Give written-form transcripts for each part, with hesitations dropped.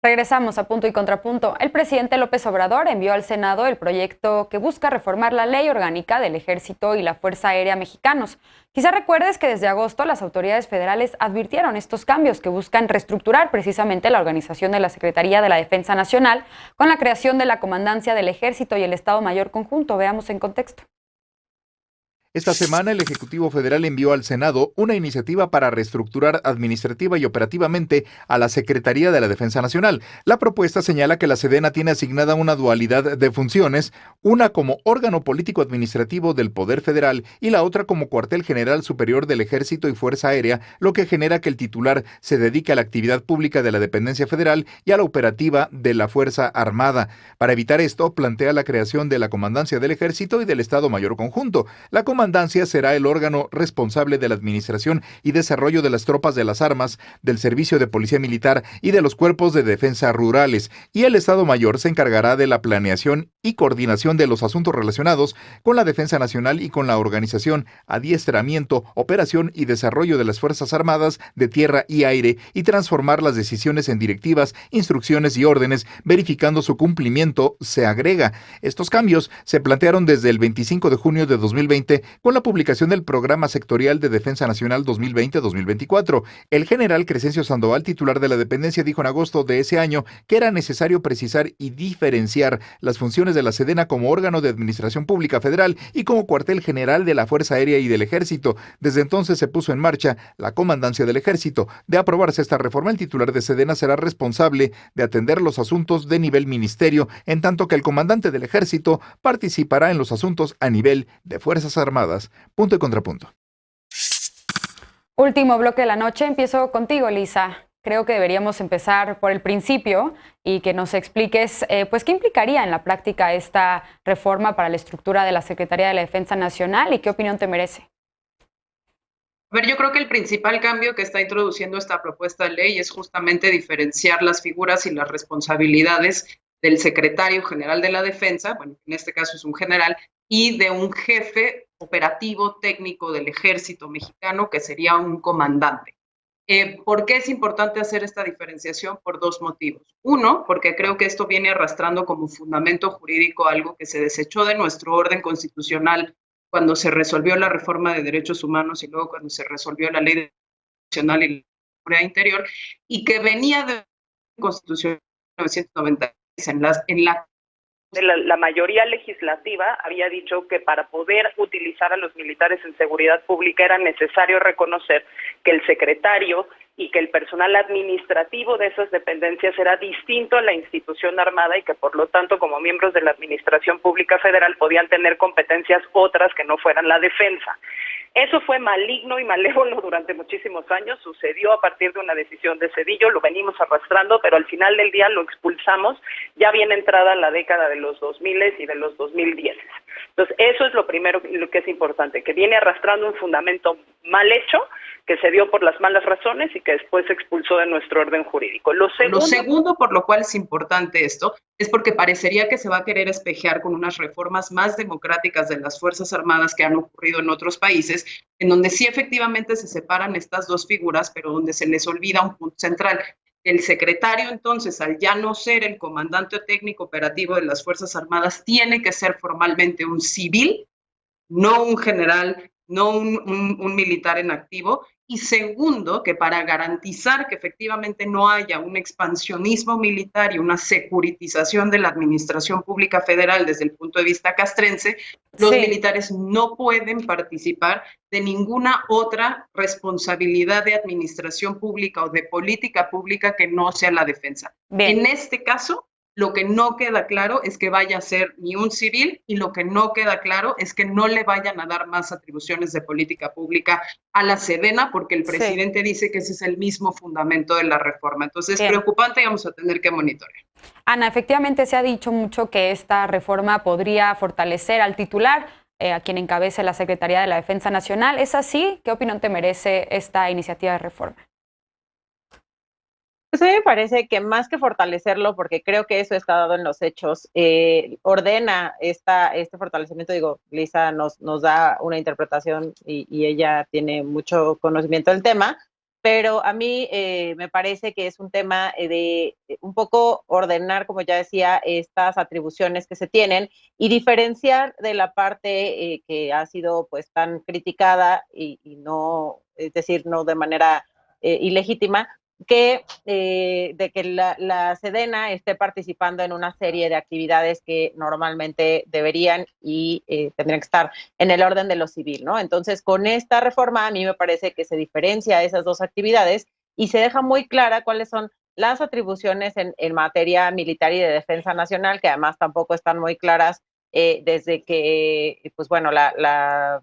Regresamos a Punto y Contrapunto. El presidente López Obrador envió al Senado el proyecto que busca reformar la ley orgánica del Ejército y la Fuerza Aérea mexicanos. Quizá recuerdes que desde agosto las autoridades federales advirtieron estos cambios que buscan reestructurar precisamente la organización de la Secretaría de la Defensa Nacional con la creación de la Comandancia del Ejército y el Estado Mayor Conjunto. Veamos en contexto. Esta semana el Ejecutivo Federal envió al Senado una iniciativa para reestructurar administrativa y operativamente a la Secretaría de la Defensa Nacional. La propuesta señala que la Sedena tiene asignada una dualidad de funciones, una como órgano político administrativo del Poder Federal y la otra como cuartel general superior del Ejército y Fuerza Aérea, lo que genera que el titular se dedique a la actividad pública de la dependencia federal y a la operativa de la Fuerza Armada. Para evitar esto, plantea la creación de la Comandancia del Ejército y del Estado Mayor Conjunto. La comandancia será el órgano responsable de la administración y desarrollo de las tropas de las armas, del servicio de policía militar y de los cuerpos de defensa rurales, y el Estado Mayor se encargará de la planeación y coordinación de los asuntos relacionados con la defensa nacional y con la organización, adiestramiento, operación y desarrollo de las Fuerzas Armadas de tierra y aire y transformar las decisiones en directivas, instrucciones y órdenes, verificando su cumplimiento, se agrega. Estos cambios se plantearon desde el 25 de junio de 2020 con la publicación del Programa Sectorial de Defensa Nacional 2020-2024. El general Crescencio Sandoval, titular de la dependencia, dijo en agosto de ese año que era necesario precisar y diferenciar las funciones de la Sedena como órgano de administración pública federal y como cuartel general de la Fuerza Aérea y del Ejército. Desde entonces se puso en marcha la Comandancia del Ejército. De aprobarse esta reforma, el titular de Sedena será responsable de atender los asuntos de nivel ministerio, en tanto que el comandante del Ejército participará en los asuntos a nivel de Fuerzas Armadas. Punto y contrapunto. Último bloque de la noche. Empiezo contigo, Lisa. Creo que deberíamos empezar por el principio y que nos expliques pues qué implicaría en la práctica esta reforma para la estructura de la Secretaría de la Defensa Nacional y qué opinión te merece. A ver, yo creo que el principal cambio que está introduciendo esta propuesta de ley es justamente diferenciar las figuras y las responsabilidades del secretario general de la Defensa, bueno, en este caso es un general, y de un jefe operativo técnico del Ejército mexicano, que sería un comandante. ¿Por qué es importante hacer esta diferenciación? Por dos motivos. Uno, porque creo que esto viene arrastrando como fundamento jurídico algo que se desechó de nuestro orden constitucional cuando se resolvió la reforma de derechos humanos y luego cuando se resolvió la ley nacional y la seguridad interior, y que venía de la Constitución de 1996 la mayoría legislativa había dicho que para poder utilizar a los militares en seguridad pública era necesario reconocer que el secretario y que el personal administrativo de esas dependencias era distinto a la institución armada y que por lo tanto como miembros de la administración pública federal podían tener competencias otras que no fueran la defensa. Eso fue maligno y malévolo durante muchísimos años, sucedió a partir de una decisión de Zedillo, lo venimos arrastrando, pero al final del día lo expulsamos, ya bien entrada la década de los 2000 y de los 2010. Entonces, eso es lo primero lo que es importante, que viene arrastrando un fundamento mal hecho, que se dio por las malas razones y que después se expulsó de nuestro orden jurídico. Lo segundo, por lo cual es importante esto, es porque parecería que se va a querer espejear con unas reformas más democráticas de las Fuerzas Armadas que han ocurrido en otros países, en donde sí efectivamente se separan estas dos figuras, pero donde se les olvida un punto central. El secretario, entonces, al ya no ser el comandante técnico operativo de las Fuerzas Armadas, tiene que ser formalmente un civil, no un general, no un militar en activo. Y segundo, que para garantizar que efectivamente no haya un expansionismo militar y una securitización de la administración pública federal desde el punto de vista castrense, los militares no pueden participar de ninguna otra responsabilidad de administración pública o de política pública que no sea la defensa. Bien. En este caso, lo que no queda claro es que vaya a ser ni un civil y lo que no queda claro es que no le vayan a dar más atribuciones de política pública a la Sedena porque el presidente dice que ese es el mismo fundamento de la reforma. Entonces es preocupante y vamos a tener que monitorear. Ana, efectivamente se ha dicho mucho que esta reforma podría fortalecer al titular, a quien encabece la Secretaría de la Defensa Nacional. ¿Es así? ¿Qué opinión te merece esta iniciativa de reforma? Pues a mí me parece que más que fortalecerlo, porque creo que eso está dado en los hechos, ordena este fortalecimiento. Digo, Lisa nos da una interpretación y ella tiene mucho conocimiento del tema, pero a mí me parece que es un tema de un poco ordenar, como ya decía, estas atribuciones que se tienen y diferenciar de la parte que ha sido pues tan criticada y no, es decir, no de manera ilegítima, que de que la Sedena esté participando en una serie de actividades que normalmente deberían y tendrían que estar en el orden de lo civil, ¿no? Entonces, con esta reforma a mí me parece que se diferencia esas dos actividades y se deja muy clara cuáles son las atribuciones en materia militar y de defensa nacional, que además tampoco están muy claras desde que, pues bueno, la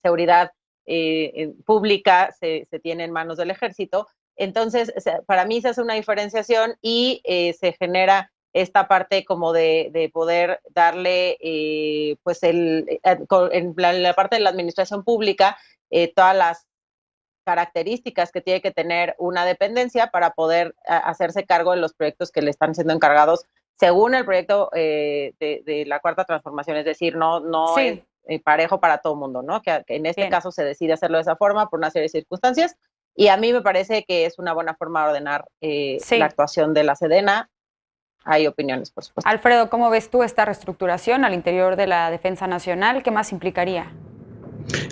seguridad pública se tiene en manos del ejército. Entonces, para mí se hace una diferenciación y se genera esta parte como de poder darle, pues, en la parte de la administración pública, todas las características que tiene que tener una dependencia para poder hacerse cargo de los proyectos que le están siendo encargados según el proyecto de la Cuarta Transformación, es decir, no Sí. es parejo para todo el mundo, ¿no? Que en este Bien. caso se decide hacerlo de esa forma por una serie de circunstancias y a mí me parece que es una buena forma de ordenar Sí. la actuación de la Sedena. Hay opiniones, por supuesto. Alfredo, ¿cómo ves tú esta reestructuración al interior de la Defensa Nacional? ¿Qué más implicaría?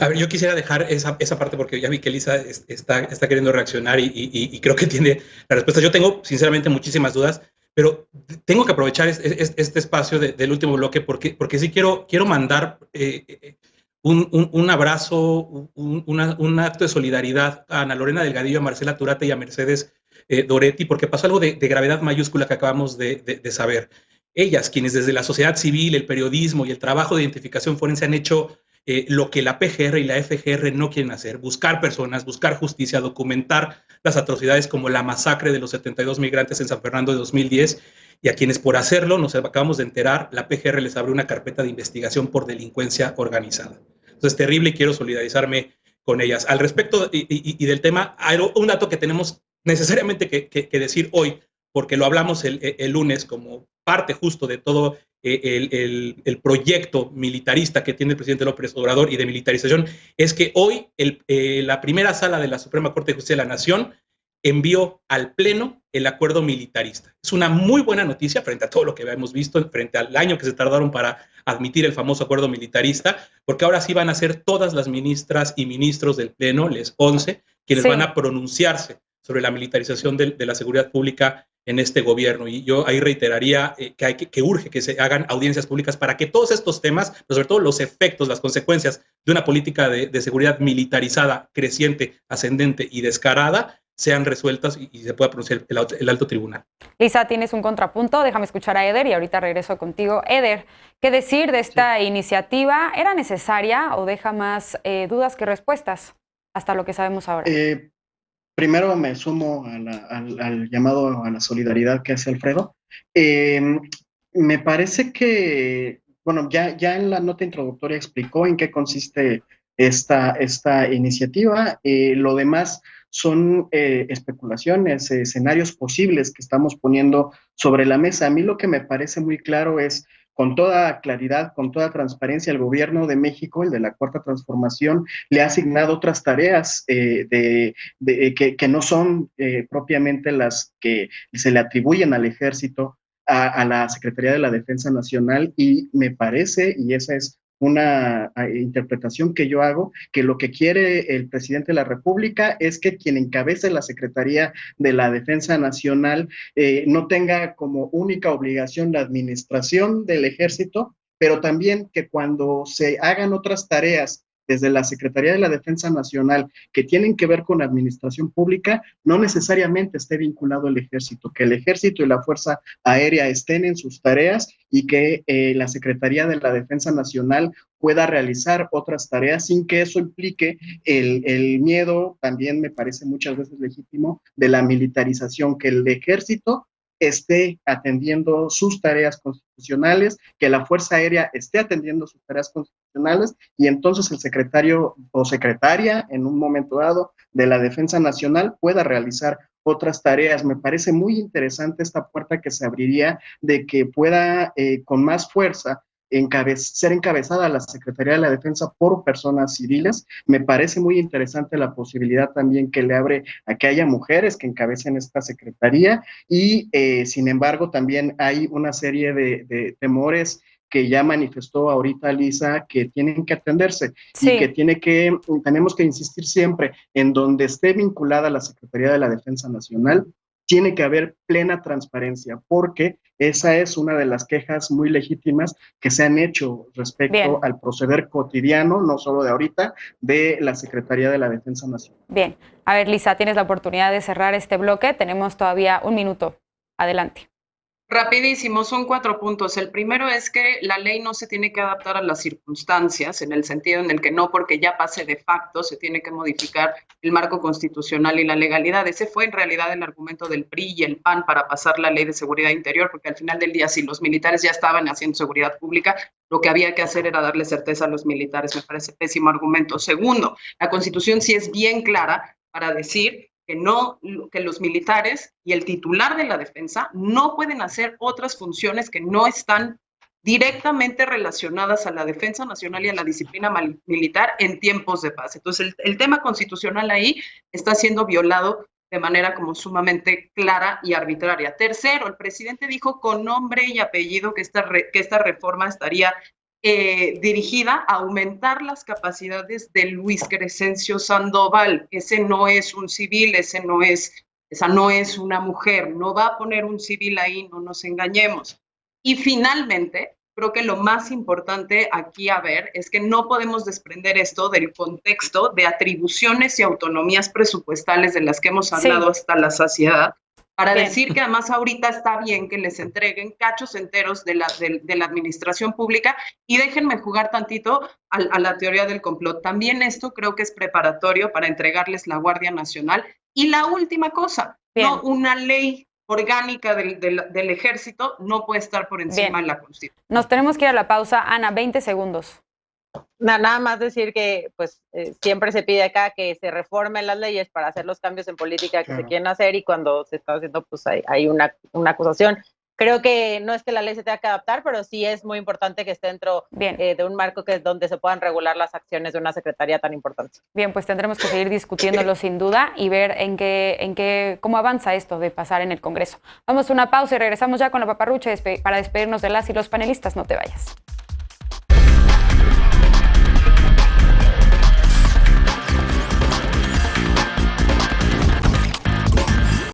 A ver, yo quisiera dejar esa parte porque ya vi que Elisa está queriendo reaccionar y creo que tiene la respuesta. Yo tengo, sinceramente, muchísimas dudas, pero tengo que aprovechar este espacio del último bloque porque sí quiero mandar un abrazo, un acto de solidaridad a Ana Lorena Delgadillo, a Marcela Turate y a Mercedes Doretti, porque pasó algo de gravedad mayúscula que acabamos de saber. Ellas, quienes desde la sociedad civil, el periodismo y el trabajo de identificación forense han hecho lo que la PGR y la FGR no quieren hacer, buscar personas, buscar justicia, documentar las atrocidades como la masacre de los 72 migrantes en San Fernando de 2010, y a quienes por hacerlo, nos acabamos de enterar, la PGR les abrió una carpeta de investigación por delincuencia organizada. Entonces, terrible y quiero solidarizarme con ellas. Al respecto y del tema, hay un dato que tenemos necesariamente que decir hoy, porque lo hablamos el lunes como parte justo de todo el proyecto militarista que tiene el presidente López Obrador y de militarización, es que hoy la primera sala de la Suprema Corte de Justicia de la Nación envió al Pleno el acuerdo militarista. Es una muy buena noticia frente a todo lo que habíamos visto, frente al año que se tardaron para admitir el famoso acuerdo militarista, porque ahora sí van a ser todas las ministras y ministros del Pleno, les 11, quienes van a pronunciarse sobre la militarización de la seguridad pública en este gobierno. Y yo ahí reiteraría que urge que se hagan audiencias públicas para que todos estos temas, pero sobre todo los efectos, las consecuencias de una política de seguridad militarizada, creciente, ascendente y descarada, sean resueltas y se pueda pronunciar el alto tribunal. Lisa, tienes un contrapunto, déjame escuchar a Eder y ahorita regreso contigo. Eder, ¿qué decir de esta iniciativa? ¿Era necesaria o deja más dudas que respuestas hasta lo que sabemos ahora? Primero me sumo al llamado a la solidaridad que hace Alfredo. Me parece que, bueno, ya en la nota introductoria explicó en qué consiste esta iniciativa. Lo demás son especulaciones, escenarios posibles que estamos poniendo sobre la mesa. A mí lo que me parece muy claro es, con toda claridad, con toda transparencia, el gobierno de México, el de la Cuarta Transformación, le ha asignado otras tareas que no son propiamente las que se le atribuyen al ejército, a la Secretaría de la Defensa Nacional, y me parece, y esa es una interpretación que yo hago, que lo que quiere el presidente de la República es que quien encabece la Secretaría de la Defensa Nacional no tenga como única obligación la administración del ejército, pero también que cuando se hagan otras tareas desde la Secretaría de la Defensa Nacional que tienen que ver con administración pública, no necesariamente esté vinculado el ejército, que el ejército y la Fuerza Aérea estén en sus tareas y que la Secretaría de la Defensa Nacional pueda realizar otras tareas sin que eso implique el miedo, también me parece muchas veces legítimo, de la militarización, que el ejército esté atendiendo sus tareas constitucionales, que la Fuerza Aérea esté atendiendo sus tareas constitucionales, y entonces el secretario o secretaria, en un momento dado, de la Defensa Nacional pueda realizar otras tareas. Me parece muy interesante esta puerta que se abriría de que pueda con más fuerza ser encabezada la Secretaría de la Defensa por personas civiles. Me parece muy interesante la posibilidad también que le abre a que haya mujeres que encabecen esta secretaría y, sin embargo, también hay una serie de temores que ya manifestó ahorita Lisa, que tienen que atenderse Sí. y que tenemos que insistir siempre en donde esté vinculada la Secretaría de la Defensa Nacional, tiene que haber plena transparencia, porque esa es una de las quejas muy legítimas que se han hecho respecto al proceder cotidiano, no solo de ahorita, de la Secretaría de la Defensa Nacional. Bien, a ver, Lisa, tienes la oportunidad de cerrar este bloque, tenemos todavía un minuto, adelante. Rapidísimo, son 4 puntos. El primero es que la ley no se tiene que adaptar a las circunstancias, en el sentido en el que no porque ya pase de facto se tiene que modificar el marco constitucional y la legalidad. Ese fue en realidad el argumento del PRI y el PAN para pasar la ley de seguridad interior, porque al final del día, si los militares ya estaban haciendo seguridad pública, lo que había que hacer era darle certeza a los militares. Me parece pésimo argumento. Segundo, la Constitución sí es bien clara para decir que los militares y el titular de la defensa no pueden hacer otras funciones que no están directamente relacionadas a la defensa nacional y a la disciplina militar en tiempos de paz. Entonces, el tema constitucional ahí está siendo violado de manera como sumamente clara y arbitraria. Tercero, el presidente dijo con nombre y apellido que esta reforma estaría dirigida a aumentar las capacidades de Luis Crescencio Sandoval. Ese no es un civil, esa no es una mujer, no va a poner un civil ahí, no nos engañemos. Y finalmente, creo que lo más importante aquí a ver es que no podemos desprender esto del contexto de atribuciones y autonomías presupuestales de las que hemos hablado hasta la saciedad, para decir que además ahorita está bien que les entreguen cachos enteros de la administración pública y déjenme jugar tantito a la teoría del complot. También esto creo que es preparatorio para entregarles la Guardia Nacional. Y la última cosa, no, una ley orgánica del ejército no puede estar por encima de la Constitución. Nos tenemos que ir a la pausa. Ana, 20 segundos. Nada más decir que pues siempre se pide acá que se reformen las leyes para hacer los cambios en política que se quieren hacer, y cuando se está haciendo pues hay una acusación. Creo que no es que la ley se tenga que adaptar, pero sí es muy importante que esté dentro de un marco que es donde se puedan regular las acciones de una secretaría tan importante. Bien, pues tendremos que seguir discutiéndolo sin duda y ver cómo avanza esto de pasar en el Congreso. Vamos a una pausa y regresamos ya con la paparrucha para despedirnos de las y los panelistas. No te vayas.